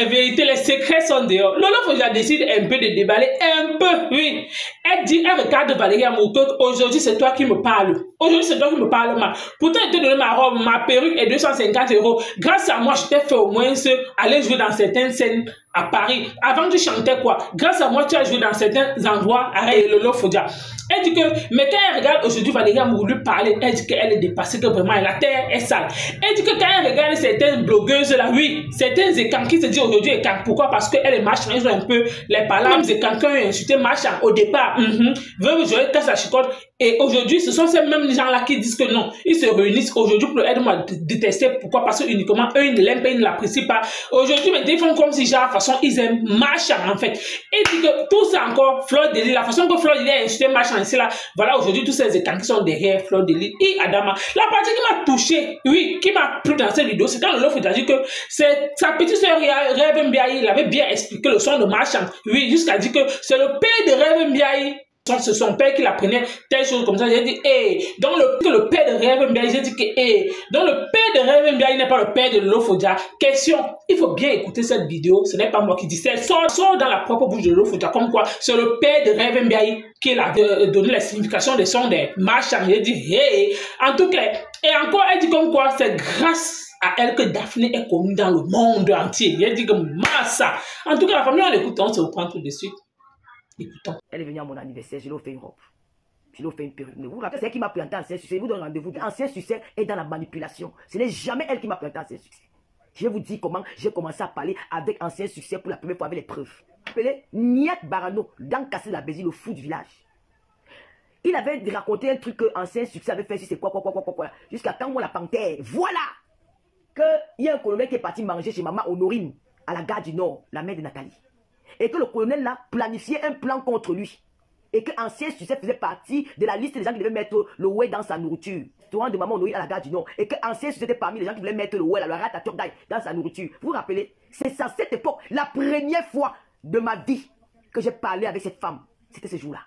les vérités, les secrets sont dehors. Lolo Foja décide un peu de déballer, un peu, oui. Elle dit, elle regarde Valérie Amourtot, aujourd'hui c'est toi qui me parles. Aujourd'hui c'est toi qui me parles mal. Pourtant, elle te donné ma robe, ma perruque et 250 €. Grâce à moi, je t'ai fait au moins aller jouer dans certaines scènes à Paris. Avant, tu chantais quoi? Grâce à moi, tu as joué dans certains endroits à Lolo Foja. Elle dit que, mais quand elle regarde aujourd'hui Valérie Amour lui parler, elle dit qu'elle est dépassée, que vraiment la terre est sale. Elle dit que quand elle regarde certaines blogueuses là, oui, certains écans qui se disent aujourd'hui écans. Pourquoi? Parce qu'elle est machin, ils ont un peu les paroles écans qui ont insulté machin au départ. Veut jouer casse la chicotte. Et aujourd'hui, ce sont ces mêmes gens-là qui disent que non, ils se réunissent aujourd'hui pour aider moi à détester. Pourquoi? Parce que uniquement eux, ils ne l'aiment pas, ils ne l'apprécient pas. Aujourd'hui, maintenant, ils font comme si, genre, de façon, ils aiment machin, en fait. Et dit que tout ça encore, Fleur de Lys, la façon que Fleur de Lys a insulté machin ici, là, voilà, aujourd'hui, tous ces écans qui sont derrière Fleur de Lys et Adama. La partie qui m'a touché, oui, qui m'a plu dans cette vidéo, c'est quand Lolo Foja dit que c'est sa petite sœur Rêve Mbiaye, il avait bien expliqué le son de machin. Oui, jusqu'à dire que c'est le père de Rêve Mbiaye. C'est son père qui l'apprenait telle chose comme ça. J'ai dit, donc le père de Rêve Mbiaye, j'ai dit que, donc le père de Rêve Mbiaye n'est pas le père de Lolo Foja. Question, il faut bien écouter cette vidéo, ce n'est pas moi qui dis ça. Sort dans la propre bouche de Lolo Foja, comme quoi c'est le père de Rêve Mbiaye qui a donné la signification des sons des machins. J'ai dit, en tout cas, et encore, elle dit comme quoi c'est grâce à elle que Daphné est connue dans le monde entier. Elle dit que massa. En tout cas, la famille, on écoute, on se reprend tout de suite. Écoutons. Elle est venue à mon anniversaire, je lui ai offert une robe. Je lui ai offert une perruque. Mais vous vous rappelez, c'est elle qui m'a présenté Ancien Succès. Je vous donne rendez-vous. Ancien Succès est dans la manipulation. Ce n'est jamais elle qui m'a présenté Ancien Succès. Je vais vous dire comment j'ai commencé à parler avec Ancien Succès pour la première fois avec les preuves. Vous appelez Niat Barano, dans Casser la Bézi, le fou du village. Il avait raconté un truc que Ancien Succès avait fait, si c'est quoi. Jusqu'à quand moi la panthère. Voilà! Qu'il y a un colonel qui est parti manger chez maman Honorine, à la gare du Nord, la mère de Nathalie. Et que le colonel là planifiait un plan contre lui. Et que Ancien Succès faisait partie de la liste des gens qui devaient mettre le whey dans sa nourriture. Restaurant de maman Honorine à la gare du Nord. Et que Ancien Succès était parmi les gens qui voulaient mettre le whey, la ratatouille dans sa nourriture. Vous vous rappelez? C'est à cette époque, la première fois de ma vie que j'ai parlé avec cette femme. C'était ce jour-là.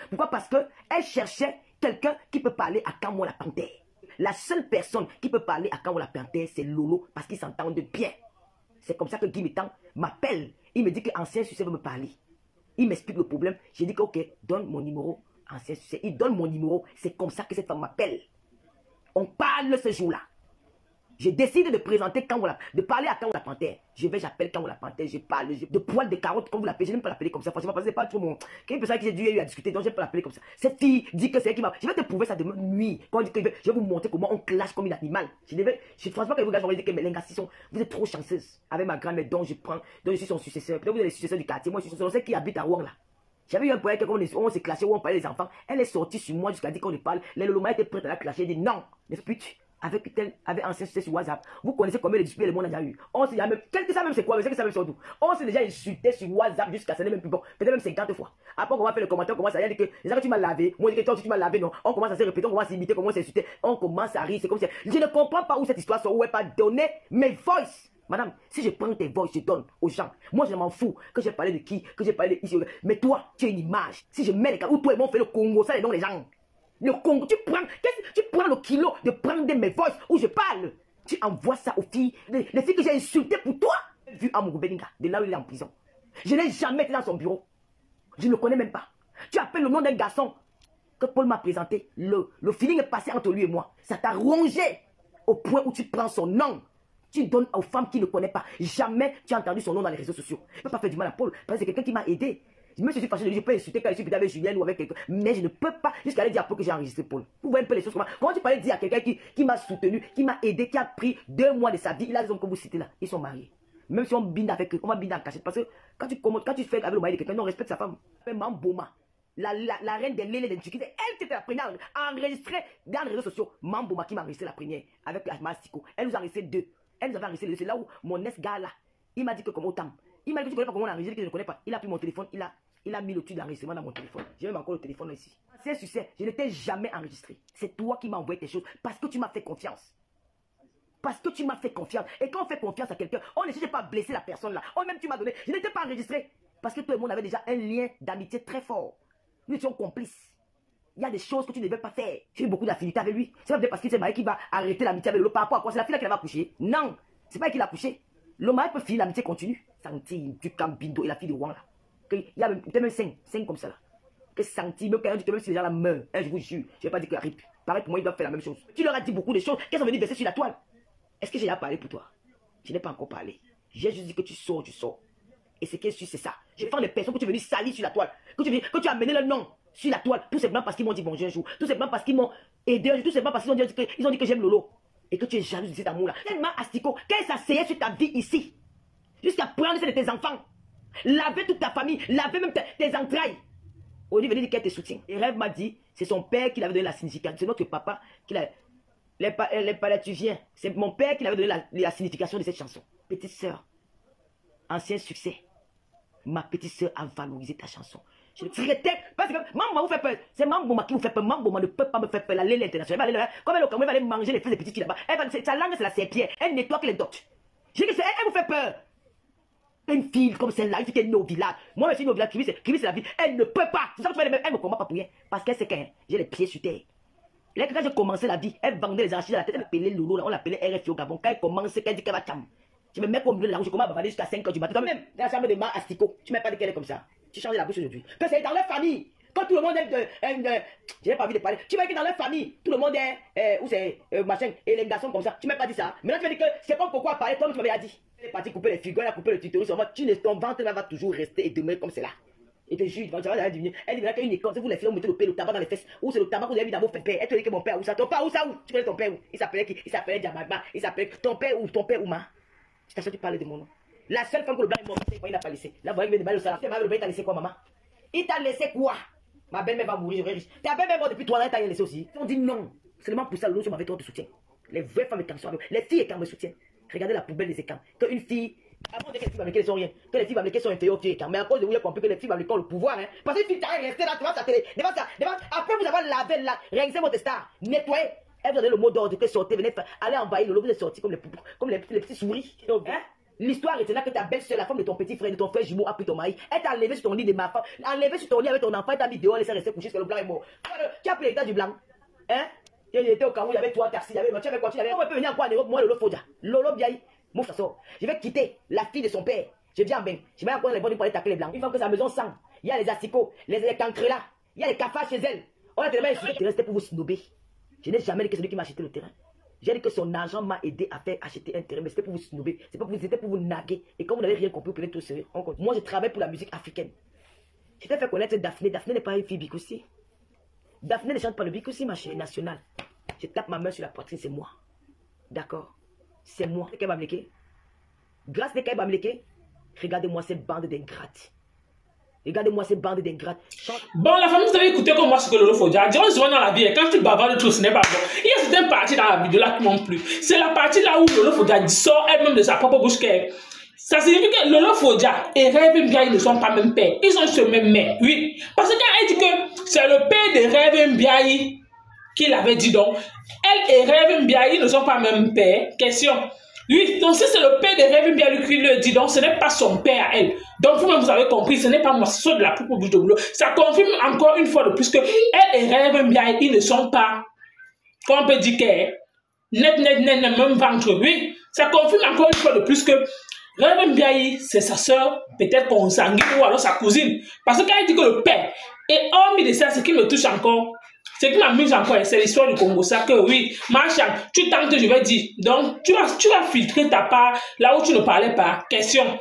Pourquoi? Parce qu'elle cherchait quelqu'un qui peut parler à Kamwa la panthère. La seule personne qui peut parler à Kamwa la panthère, c'est Lolo, parce qu'ils s'entendent bien. C'est comme ça que Guy Métan m'appelle. Il me dit que Ancien Succès veut me parler. Il m'explique le problème. J'ai dit que, ok, donne mon numéro. Ancien Succès, il donne mon numéro. C'est comme ça que cette femme m'appelle. On parle ce jour-là. J'ai décidé de présenter de parler à Kamwa la panthère. J'appelle Kamwa la panthère, je parle de poils de carottes, comme vous l'appelez. Je n'aime pas l'appeler comme ça. Franchement, parce que c'est pas trop mon. Quelle personne qui j'ai dû eu à discuter, donc je n'aime pas l'appeler comme ça. Cette fille dit que c'est elle qui m'a. Je vais te prouver ça demain nuit. Quand on dit que je vais vous montrer comment on clash comme un animal. Franchement, quand vous regardez, vous dit que mes lingas, vous êtes trop chanceuse. Avec ma grand-mère, dont je suis son successeur. Peut-être vous êtes le successeur du quartier. Moi, je suis son successeur qui habite à Rouen là. J'avais eu un projet on s'est clashé, où on parlait des enfants. Elle est sortie sur moi jusqu'à dire qu'on ne parle. Les Loloma étaient prêts à la clasher. Elle dit non, n'est-ce pas? Avec Ancien Succès sur WhatsApp. Vous connaissez combien de disputes le monde a déjà eu? On s'est même. Quel que ça même c'est quoi? Mais c'est que ça même surtout. On s'est déjà insulté sur WhatsApp jusqu'à ça n'est même plus bon. Peut-être même 50 fois. Après, on va faire le commentaire, on commence à dire que les gens que tu m'as lavé. Moi, je dis que toi aussi tu m'as lavé, non. On commence à se répéter, on commence à imiter, on commence à insulter. On commence à rire. C'est comme si. Je ne comprends pas où cette histoire sort, où elle pas donné mes voices. Madame, si je prends tes voix, je donne aux gens. Moi, je m'en fous que j'ai parlé de qui, que j'ai parlé de ici. Mais toi, tu as une image. Si je mets les cas, ou toi et moi, on fait le Congo, ça les donne les gens. Le Congo, tu prends le kilo de prendre mes voix où je parle. Tu envoies ça aux filles, les filles que j'ai insultées pour toi. Vu Amourou Beninga, de là où il est en prison. Je n'ai jamais été dans son bureau. Je ne le connais même pas. Tu appelles le nom d'un garçon que Paul m'a présenté. Le feeling est passé entre lui et moi. Ça t'a rongé au point où tu prends son nom. Tu donnes aux femmes qui ne connaissent pas. Jamais tu as entendu son nom dans les réseaux sociaux. Je ne peux pas faire du mal à Paul, parce que c'est quelqu'un qui m'a aidé. Même si je suis fâché de lui, je peux insulter quand je suis avec Julien ou avec quelqu'un. Mais je ne peux pas jusqu'à aller dire à Paul que j'ai enregistré Paul. Vous voyez un peu les choses comment. Comment tu parlais dire à quelqu'un qui m'a soutenu, qui m'a aidé, qui a pris 2 mois de sa vie. Il a des hommes que vous citez là. Ils sont mariés. Même si on binde avec eux, on va binder en cachette. Parce que quand tu fais avec le mari de quelqu'un, on respecte sa femme. Mamboma, la reine des lélés d'Intuki, c'est elle qui était la première à enregistrer dans les réseaux sociaux. Mamboma qui m'a enregistré la première avec la Mastico. Elle nous a enregistré 2. Elle nous avait enregistré 2. C'est là où mon ex-gars là, il m'a dit que comme autant. Il m'a dit que tu connais pas comment on a enregistré, que je ne connais pas. Il a pris mon téléphone, il a mis le truc d'enregistrement dans mon téléphone. J'ai même encore le téléphone là ici. C'est succès, je ne t'ai jamais enregistré. C'est toi qui m'as envoyé tes choses parce que tu m'as fait confiance. Parce que tu m'as fait confiance. Et quand on fait confiance à quelqu'un, on ne cherche pas à blesser la personne là. Oh, même tu m'as donné. Je n'étais pas enregistré. Parce que tout le monde avait déjà un lien d'amitié très fort. Nous étions complices. Il y a des choses que tu ne devais pas faire. J'ai eu beaucoup d'affinité avec lui. C'est pas parce qu'il s'est marié qu'il va arrêter l'amitié avec l'autre. Par rapport à quoi? C'est la fille là qui l'a couché. Non. C'est pas elle qui l'a couché. Le mari peut finir, l'amitié continue. Santi, du Cambindo et la fille de Wang là. Il y a même 5 comme ça là. Que Santi, même quand tu te même si les gens la meurent, je vous jure, je ne vais pas dire que Rip. Pareil pour moi, ils doivent faire la même chose. Tu leur as dit beaucoup de choses, qu'elles sont venues verser sur la toile. Est-ce que j'ai déjà parlé pour toi? Je n'ai pas encore parlé. J'ai juste dit que tu sors, tu sors. Et ce qui est sûr, c'est ça. Je prends les personnes que tu es venu salir sur la toile, que tu as amené le nom sur la toile, tout simplement parce qu'ils m'ont dit bonjour un jour, tout simplement parce qu'ils m'ont aidé, tout simplement parce qu'ils ont dit que j'aime Lolo. Et que tu es jaloux de cet amour-là. Tellement Asticot, qu'elle s'asseyait sur ta vie ici, jusqu'à prendre celle de tes enfants, laver toute ta famille, laver même tes entrailles. On dit venir dire qu'elle te soutient. Et Rêve m'a dit, c'est son père qui l'avait donné la signification. C'est notre papa qui l'a. Les palétuviens, c'est mon père qui l'avait donné la signification de cette chanson. Petite sœur, ancien succès. Ma petite sœur a valorisé ta chanson. Je le traitais parce que Mambo vous fait peur. C'est Mambo qui vous fait peur. Mambo ne peut pas me faire peur. La lait internationale. Comme elle va aller manger les fesses des petites filles là-bas. Sa langue, c'est la serpillère. Elle nettoie que les dots. Je dis que elle vous fait peur. Une fille comme celle-là, une fille qui est née au village. Moi, je suis née au village, Kibi, c'est la vie. Elle ne peut pas. C'est ça que tu vas dire, elle ne me combat pas pour rien. Parce qu'elle sait que j'ai les pieds sur terre. Là, quand j'ai commencé la vie, elle vendait les archives à la tête. Elle appelait Lolo, on l'appelait RFI au Gabon. Quand elle commençait, qu'elle dit qu'elle va tam. Je me mets au milieu de la rue, je commence à bavarder jusqu'à 5 h du matin. Toi-même, dans la chambre de Mar Asticot, tu ne m'as pas dit qu'elle est comme ça. Tu changes la bouche aujourd'hui. Que c'est dans leur famille. Quand tout le monde est. Je n'ai pas envie de parler. Tu m'as dit que dans leur famille, tout le monde est. Où c'est machin, et les garçons comme ça. Tu ne m'as pas dit ça. Maintenant, tu m'as dit que c'est pas pourquoi parler. Toi, tu m'avais dit. Elle est partie couper les figures, elle a coupé le tutoriel. Ton ventre va toujours rester et demeurer comme c'est là. Et te jure, tu vas deviner. Elle dit qu'il y a une école. Vous les filles, vous mettez le tabac dans les fesses. Ou c'est le tabac que vous avez mis dans vos pères. Elle te dit que mon père, où ça? Ton père, où ça? Où? Tu connais ton père où? Il s'appelait Diamagba. Il s'appelait ton père où, ma? Je t'assure, tu parles de mon nom. La seule femme que le blanc est mort, il n'a pas laissé. Là, vous voyez, il le salaire. Le blanc, il t'a laissé quoi, maman? Il t'a laissé quoi? Ma belle-mère va mourir, je riche. Ta belle-mère est morte depuis 3 ans, elle t'a laissé aussi. On dit non. Seulement pour ça, l'autre m'avait trop de soutien. Les vraies femmes étant les filles étant me soutiennent. Regardez la poubelle des écrans. Qu'une fille. Avant de dire que les filles américaines sont rien, que les filles américaines sont inférieures aux filles écrans. Mais à cause de vous, vous avez compris que les filles américaines ont le pouvoir. Hein. Parce que les filles t'arrêtent rester là, devant sa télé, devant ça. Après vous avoir lavé là, réalisé votre star, nettoyé. Elle vous a donné le mot d'ordre que sortez, venez aller envahir le vous êtes sortis comme les petits souris. Hein? L'histoire est là que ta belle-sœur, la femme de ton petit frère, de ton frère jumeau, a pris ton mari. Elle t'a enlevé sur ton lit de ma femme, enlevé sur ton lit avec ton enfant, elle t'a mis dehors, laissé rester couché parce que le blanc est mort. Qui a pris l'état du blanc? Hein? J'étais au Cameroun, il y avait 3 taxis, il y avait tu avais quoi? On peut venir encore en Europe, moi, Lolo Fodia. Lolo Biaï, mon frère. Je vais quitter la fille de son père. Je viens en bain. Je vais encore les bonnes pour aller taper les blancs. Une fois que sa maison sent, il y a les asticots, les cancrés là, il y a les cafards chez elle. On a tellement insulté, c'était pour vous snober. Je n'ai jamais dit que c'est lui qui m'a acheté le terrain. J'ai dit que son argent m'a aidé à faire acheter un terrain, mais c'était pour vous snober, c'était pour vous naguer. Et comme vous n'avez rien compris, vous pouvez tout serrer. Moi, je travaille pour la musique africaine. Je t'ai fait connaître Daphné. Daphné n'est pas une fille Bikoussi. Daphné ne chante pas le Bikoussi, ma chérie nationale. Je tape ma main sur la poitrine, c'est moi. D'accord? C'est moi. Qu'elle va me léquer. Grâce à qu'elle va me léquer, regardez-moi cette bande d'ingrates. Regardez-moi ces bandes d'ingrates. Bon, la famille, vous avez écouté comme moi ce que Lolo Fodia dit. On se voit dans la vie, quand tu bavardes tout, ce n'est pas bon. Il y a certaines parties dans la vidéo là qui m'ont plu. C'est la partie là où Lolo Fodia sort elle-même de sa propre bouche qu'elle. Ça signifie que Lolo Fodia et Rêve Mbiaye ne sont pas même père. Ils ont ce même mère, oui. Parce que quand elle dit que c'est le père de Rêve Mbiaye qui l'avait dit donc, elle et Rêve Mbiaye ne sont pas même père. Question. Oui, donc si c'est le père de Rêve Mbiaye qui le dit, donc ce n'est pas son père à elle. Donc vous-même vous avez compris, ce n'est pas moi, ce sont de la propre bouche de boulot. Ça confirme encore une fois de plus que elle et Rêve Mbiaye, ils ne sont pas, comme on peut dire que net, même ventre. Oui, ça confirme encore une fois de plus que Rêve Mbiaye, c'est sa soeur, peut-être consanguine ou alors sa cousine. Parce que quand elle dit que le père, et hormis de ça, ce qui me touche encore, ce qui m'amuse encore, c'est l'histoire du Congo. Ça que oui, Marchand, tu tentes, je vais dire. Donc, tu vas filtrer ta part là où tu ne parlais pas. Question.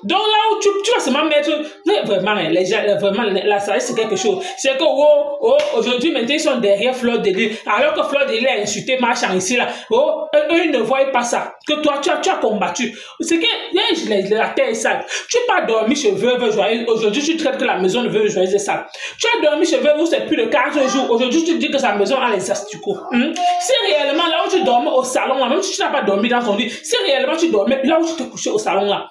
Donc là où tu vas seulement mettre, mais vraiment, les gens, vraiment, la sagesse c'est quelque chose. C'est que, aujourd'hui, maintenant, ils sont derrière Fleur de Lys. Alors que Fleur de Lys a insulté Marchand ici, là. Eux, ils ne voient pas ça. Que toi, tu as combattu. C'est que, la terre est sale. Tu n'as pas dormi chez Veuve Joyeuse. Aujourd'hui, tu traites que la maison de Veuve Joyeuse est sale. Tu as dormi chez Veuve où c'est plus de 4 jours. Aujourd'hui, tu dis que sa maison a les asticots. Si réellement, là où tu dormais au salon, là, même si tu n'as pas dormi dans ton lit, si réellement tu dormais là où tu te couchais au salon, là,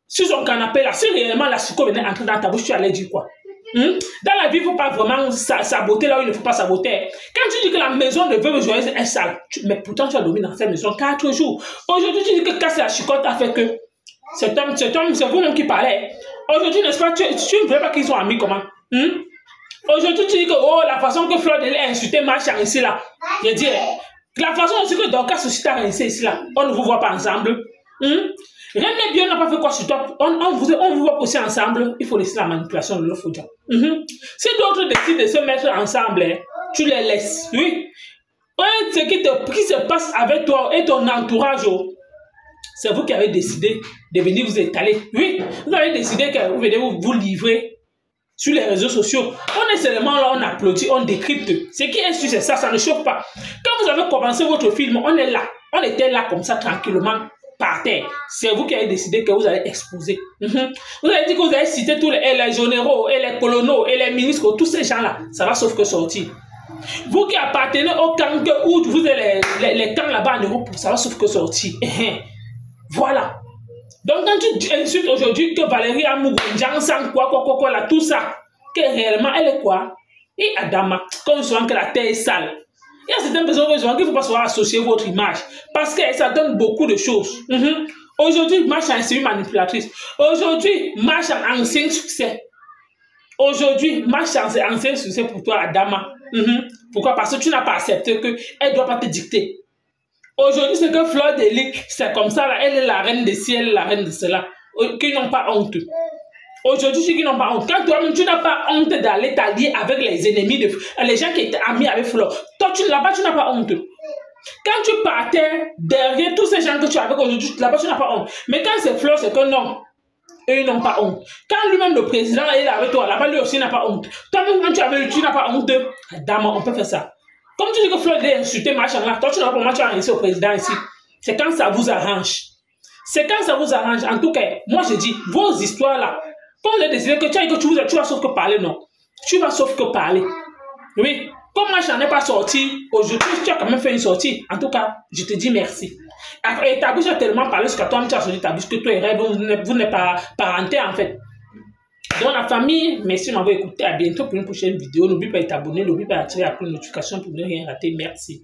sur son canapé là, si réellement la sucre venait entrer dans ta bouche, tu allais dire quoi? Dans la vie, il ne faut pas vraiment saboter là où il ne faut pas saboter. Quand tu dis que la maison de Veuve Joyeuse est sale, mais pourtant tu as dormi dans cette maison 4 jours. Aujourd'hui, tu dis que quand c'est la chicotte a fait que cet homme, c'est vous-même qui parlait. Aujourd'hui, n'est-ce pas, tu ne veux pas qu'ils soient amis comment? Aujourd'hui, tu dis que la façon que Fleur de Lys a insulté Marchand ici là, je dis, la façon aussi que Dorcas aussi t'a rincé ici là, on ne vous voit pas ensemble. Rien n'est bien, on n'a pas fait quoi sur toi. On vous voit pousser ensemble, il faut laisser la manipulation de l'autre. Si d'autres décident de se mettre ensemble, tu les laisses. Oui. Ce qui se passe avec toi et ton entourage, c'est vous qui avez décidé de venir vous étaler. Oui, vous avez décidé que vous venez vous livrer sur les réseaux sociaux. On est seulement là, on applaudit, on décrypte. Ce qui est sûr, c'est ça, ça ne chauffe pas. Quand vous avez commencé votre film, on est là. On était là comme ça, tranquillement, par terre. C'est vous qui avez décidé que vous allez exposer. Vous avez dit que vous allez citer tous les généraux, et les colonels, et les ministres, tous ces gens-là. Ça va sauf que sortir. Vous qui appartenez au camp où vous avez les camps là-bas en Europe, ça va sauf que sortir. Voilà. Donc quand tu insultes aujourd'hui que Valérie Amougou, Jansan, quoi, là, tout ça, que réellement elle est quoi? Et Adama, comme souvent que la terre est sale. Il y a certaines personnes qu'il ne faut pas savoir associer votre image. Parce que ça donne beaucoup de choses. Aujourd'hui, marche en série manipulatrice. Aujourd'hui, marche en ancien succès. Aujourd'hui, marche en ancien succès pour toi, Adama. Pourquoi? Parce que tu n'as pas accepté qu'elle ne doit pas te dicter. Aujourd'hui, c'est que Fleur de Lys, c'est comme ça, là, elle est la reine des ciels, la reine de cela, qui n'ont pas honte. Aujourd'hui, ceux qui n'ont pas honte. Quand toi-même, tu n'as pas honte d'aller t'allier avec les ennemis, les gens qui étaient amis avec Fleur, toi, là-bas, tu n'as pas honte. Quand tu partais derrière tous ces gens que tu as avec aujourd'hui, là-bas, tu n'as pas honte. Mais quand c'est Fleur, c'est que non. Eux, ils n'ont pas honte. Quand lui-même, le président, est avec toi, là-bas, lui aussi n'a pas honte. Toi-même, quand tu avais, tu n'as pas honte. Dame, on peut faire ça. Comme tu dis que Fleur est insulté, machin là, toi tu n'as pas tu as réussi au président ici. C'est quand ça vous arrange. C'est quand ça vous arrange. En tout cas, moi je dis, vos histoires là, quand vous avez décidé que tu vas sauf que parler, non. Tu vas sauf que parler. Oui. Comme moi j'en ai pas sorti, aujourd'hui tu as quand même fait une sortie. En tout cas, je te dis merci. Et ta bouche a tellement parlé ce que toi tu as sorti ta bouche que toi et Rêve, vous n'êtes pas parenté en fait. Donc la famille, merci de m'avoir écouté. À bientôt pour une prochaine vidéo. N'oublie pas de t'abonner, n'oublie pas d'activer la notification pour ne rien rater. Merci.